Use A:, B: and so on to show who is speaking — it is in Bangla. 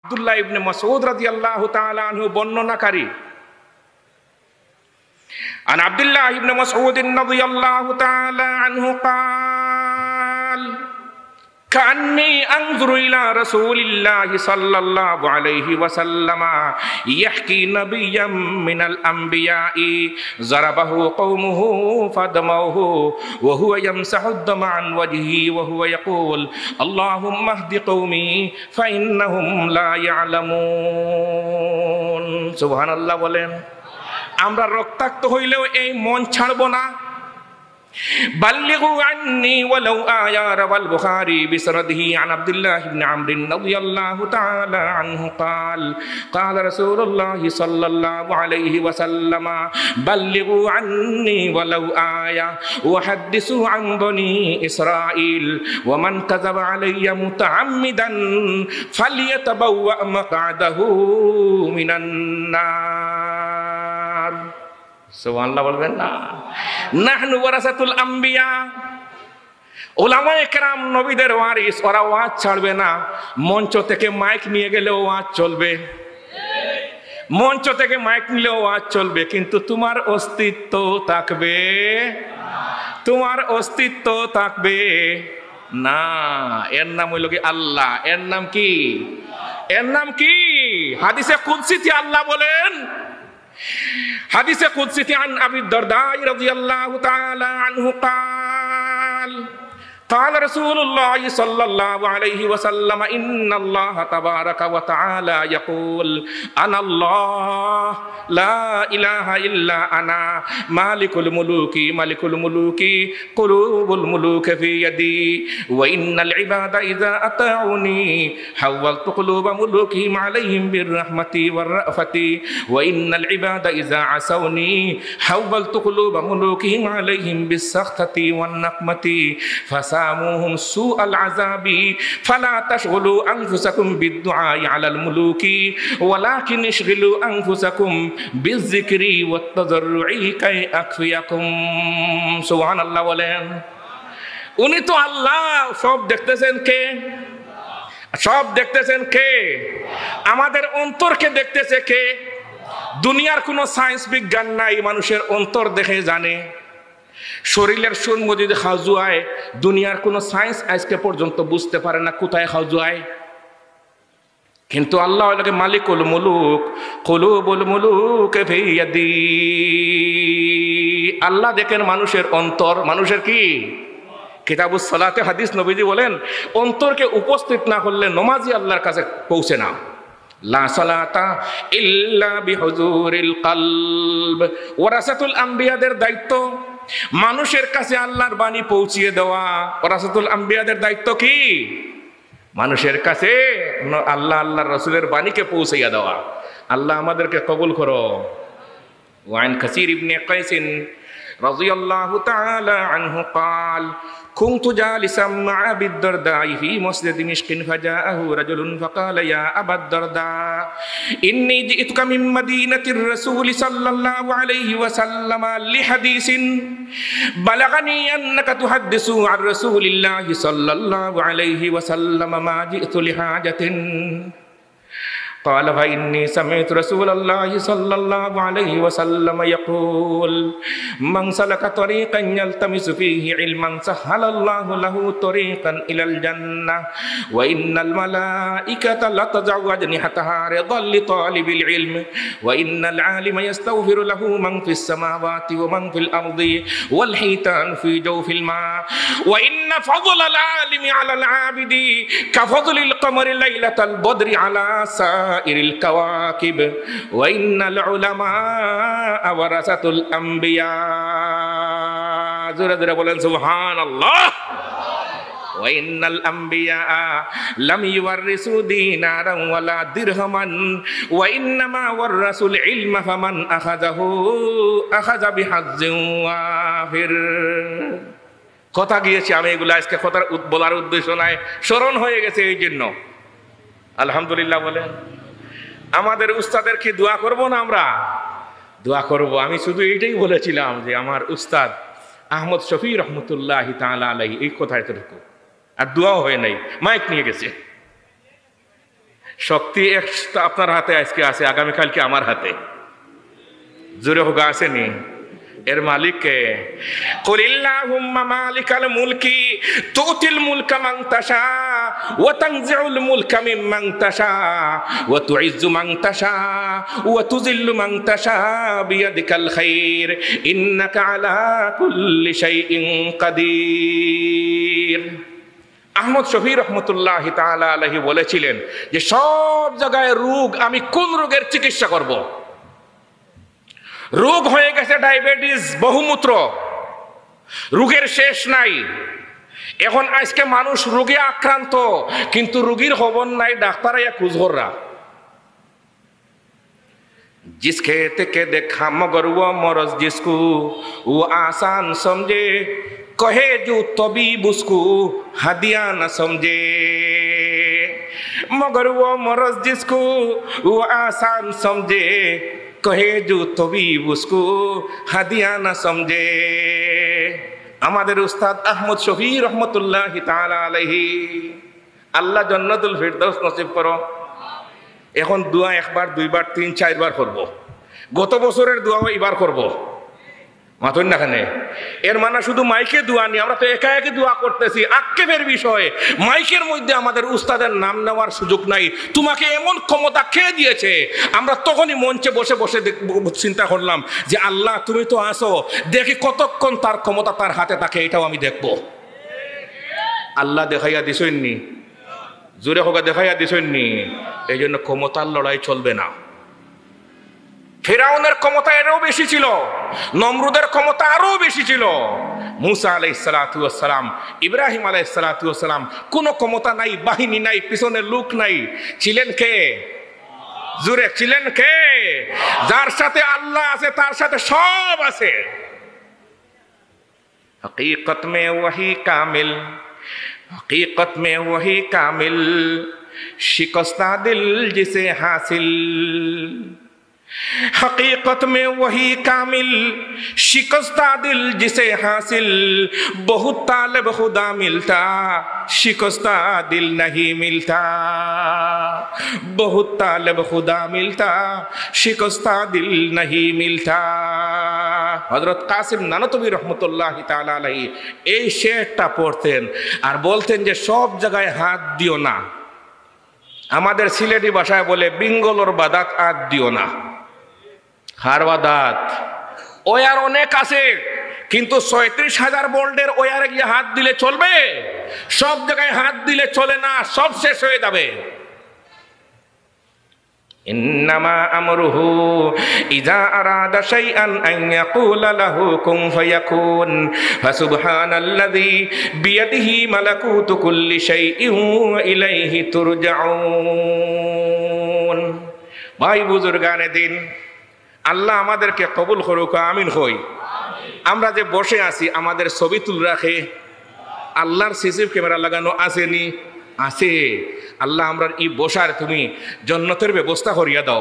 A: আব্দুল্লাহ ইবনে মাসউদ রাদিয়াল্লাহু তাআলা আনহু বর্ণনাকারী عن عبد الله بن مسعود رضي الله تعالى عنه قال كأني أنظر إلى رسول الله صلى الله عليه وسلم يحكي نبيا من الأنبياء ضربه قومه فدموه وهو يمسح الدم عن وجهه وهو يقول اللهم اهد قومي فإنهم لا يعلمون سبحان الله বলেন আমরা রক্তাক্ত হইলেও এই মন ছাড়ব না بلغوا عني ولو آية روى البخاري بسنده عن عبد الله بن عمرو رضي الله تعالى عنه قال قال رسول الله صلى الله عليه وسلم بلغوا عني ولو آية وحدثوا عن بني إسرائيل ومن كذب علي متعمدا فليتبوأ مقعده من النار সুবহানাল্লাহ বলবেন না নাহনু ওয়ারাসাতুল আম্বিয়া উলামায়ে কেরাম নবীদের ওয়ারিস ওরা ওয়াজ ছাড়বে না মঞ্চ থেকে মাইক নিয়ে গেলেও ওয়াজ চলবে মঞ্চ থেকে মাইক নিলেও ওয়াজ চলবে কিন্তু তোমার অস্তিত্ব থাকবে তোমার অস্তিত্ব থাকবে না এর নাম হইল কি আল্লাহ এর নাম কি হাদিসে কুদসিতে আল্লাহ বলেন حديث قدسي عن أبي الدرداء رضي الله تعالى عنه قال قال رسول الله صلى الله عليه وسلم إن الله تبارك وتعالى يقول أنا الله لا إله إلا أنا مالك الملوك قلوب الملوك في يدي وإن العباد إذا أطاعوني حولت قلوب ملوكهم عليهم بالرحمة والرأفة وإن العباد إذا عصوني حولت قلوب ملوكهم عليهم بالسخطة والنقمة ساموهم سوء العذاب فلا تشغلوا أنفسكم بالدعاء على الملوك ولكن اشغلوا أنفسكم بالذكر والتضرع كي أكفيكم سبحان الله বলেন উনি তো আল্লাহ সব দেখতেছেন কে আমাদের অন্তরকে দেখতেছে কে দুনিয়ার কোনো সায়েন্স বিজ্ঞান নাই মানুষের অন্তর দেখে জানে শরীরের সুর মধ্যে খাজুয়ায় দুনিয়ার কোনো সায়েন্স আজকে পর্যন্ত বুঝতে পারে না কোথায় খাজুয়ায় কিন্তু আল্লাহ হলো মালিকুল মুলুক কুলুবুল মুলুক ফি ইয়াদি আল্লাহ দেখেন মানুষের অন্তর মানুষের কি কিতাবুস সালাতে হাদিস নবীজি বলেন অন্তরকে উপস্থিত না করলে নমাজি আল্লাহর কাছে পৌঁছে না লা সালাতা ইল্লা বিহুজুরিল কলব ওয়ারাসাতুল আম্বিয়াদের দায়িত্ব মানুষের কাছে আল্লাহর বাণী পৌঁছিয়ে দেওয়া ওয়ারাসাতুল আম্বিয়াদের দায়িত্ব কি মানুষের কাছে আল্লাহর রাসূলের বাণীকে পৌঁছাইয়া দেওয়া আল্লাহ আমাদেরকে কবুল করো ওয়ান কাসির ইবনে কাইস রাদিয়াল্লাহু তাআলা আনহু قال كنت جالسا مع أبي الدرداء في مسجد دمشق فجاءه رجل فقال يا أبا الدرداء إني جئتك من مدينة الرسول صلى الله عليه وسلم لحديث بلغني أنك تحدث عن رسول الله صلى الله عليه وسلم ما جئت لحاجة قال فإني سمعت رسول الله صلى الله عليه وسلم يقول من سلك طريقا يلتمس فيه علما سهل الله له طريقا إلى الجنة وإن الملائكة لتضع أجنحتها رضا لطالب العلم وإن العالم يستغفر له من في السماوات ومن في الأرض والحيتان في جوف الماء وإن فضل العالم على العابد كفضل القمر ليلة البدر على سائر الكواكب وإن العلماء ورثة الأنبياء زورا زورا بولن سبحان الله وإن الأنبياء لم يورثوا دينارا ولا درهما وإنما ورثوا العلم فمن أخذه أخذ بحظ وافر কথা গিয়েছে আমি এগুলো আজকে কথা বলার উদ্দেশ্য নাই স্মরণ হয়ে গেছে এই জন্য আলহামদুলিল্লাহ বলেন আমাদের উস্তাদের কি দোয়া করব না আমরা দোয়া করব আমি শুধু এইটাই বলেছিলাম যে আমার উস্তাদ আহমদ শফি রহমতুল্লাহি তাআলা আলাইহি এই কথাটা ঢুকো আর দোয়াও হয় নাই মাইক নিয়ে গেছে শক্তি একটা আপনার হাতে আজকে আছে, আগামীকালকে আমার হাতে। জোরে হোক আসেনি? এর মালিক কে? কুলিল্লাহুম্মা মালিকাল মুলকি তুতিল মুলকা মান তাশা ওয়া তানজিউল মুলকা মিম্মান তাশা ওয়া তুইজ্জু মান তাশা ওয়া তুযিল্লু মান তাশা বিয়াদিকাল খাইর ইন্নাকা আলা কুল্লি শাইইন কাদির। আহমদ শফি রহমতুল্লাহি তাআলা আলাইহি বলেছিলেন যে সব জায়গায় রোগ, আমি কোন রোগের চিকিৎসা করব? রোগ হয়ে গেছে ডায়াবেটিস, বহুমূত্র, রোগের শেষ নাই। এখন আজকে মানুষ রোগে আক্রান্ত, কিন্তু রোগীর খবর নাই, ডাক্তার ইয়া খুঁজহররা। जिस खेत के देखा मगर वो मरज जिसको वो आसान समझे कहे जो तबीब उसको हदिया न समझे मगर वो मरज जिसको वो आसान समझे कहे जो तबीब उसको हदिया न समझे। আমাদের উস্তাদ আহমদ শফি রহমতুল্লাহি তাআলা আলাইহি, আল্লাহ জান্নাতুল ফিরদাউস নসিব করো। এখন দোয়া একবার, দুইবার, তিন, চারবার করব। গত বছরের দোয়া এবার করব, মাথুন না খানে। এর মানে শুধু মাইকে দোয়া নি, আমরা তো একা একা দোয়া করতেছি। আক্ষেপের বিষয়, মাইকের মধ্যে আমাদের উস্তাদের নাম নেওয়ার সুযোগ নাই। তোমাকে এমন ক্ষমতা কে দিয়েছে? আমরা তখনই মঞ্চে বসে বসে চিন্তা করলাম যে আল্লাহ তুমি তো আসো, দেখি কতক্ষণ তার ক্ষমতা তার হাতে থাকে, এটাও আমি দেখব। আল্লাহ দেখাইয়া দিছেননি, জোরে হোক দেখাইয়া দিছেননি। এই জন্য ক্ষমতার লড়াই চলবে না। ফিরাউনের ক্ষমতা এরও বেশি ছিল, নমরুদের ক্ষমতা আরো বেশি ছিল। মুসা আলাইহিস সালাতু ওয়াস সালাম, ইব্রাহিম আলাইহিস সালাতু ওয়াস সালাম, কোনো ক্ষমতা নাই, বাহিনী নাই, পিছনে লোক নাই। ছিলেন কে? জোরে ছিলেন কে? যার সাথে আল্লাহ আছে তার সাথে সব আছে। হकीकत में वही कामिल, हकीकत में वही कामिल, शिकस्ता दिल जिसे हासिल। हकीकत में वही कामिल, शिकस्ता दिल जिसे हासिल। बहुत तालब खुदा मिलता, शिकस्ता दिल नहीं मिलता। बहुत तालब खुदा मिलता, शिकस्ता दिल नहीं मिलता। হযরত কাসিম নানতবী রহমতুল্লাহি তাআলা আলাইহি এই শেরটা পড়তেন আর বলতেন যে সব জায়গায় হাত দিও না। আমাদের সিলেটি ভাষায় বলে বিঙ্গলোর বাদাত হাত দিও না। হার বাদাত ওয়ার অনেক আছে, কিন্তু ৩৬,০০০ ভোল্টের ওয়ারে গিয়ে হাত দিলে চলবে? সব জায়গায় হাত দিলে চলে না, সব শেষ হয়ে যাবে। ইন্নামা আমরুহু ইযা আরাদা শাইআন আন ইয়াকুলা লাহু কুন ফায়াকুন। ফাসুবহানাল্লাযী বিয়াদিহি মালাকুতু কুল্লি শাইইন ওয়া ইলাইহি তুরজাউন। ভাই বুজুর্গানে দিন, আল্লাহ আমাদেরকে কবুল করুক, আমিন হই। আমরা যে বসে আছি, আমাদের ছবি তুল রাখে আল্লাহর সিসি ক্যামেরা লাগানো আসেনি? আছে। আল্লাহ আমরা এই বসার তুমি জান্নাতের ব্যবস্থা করিয়া দাও।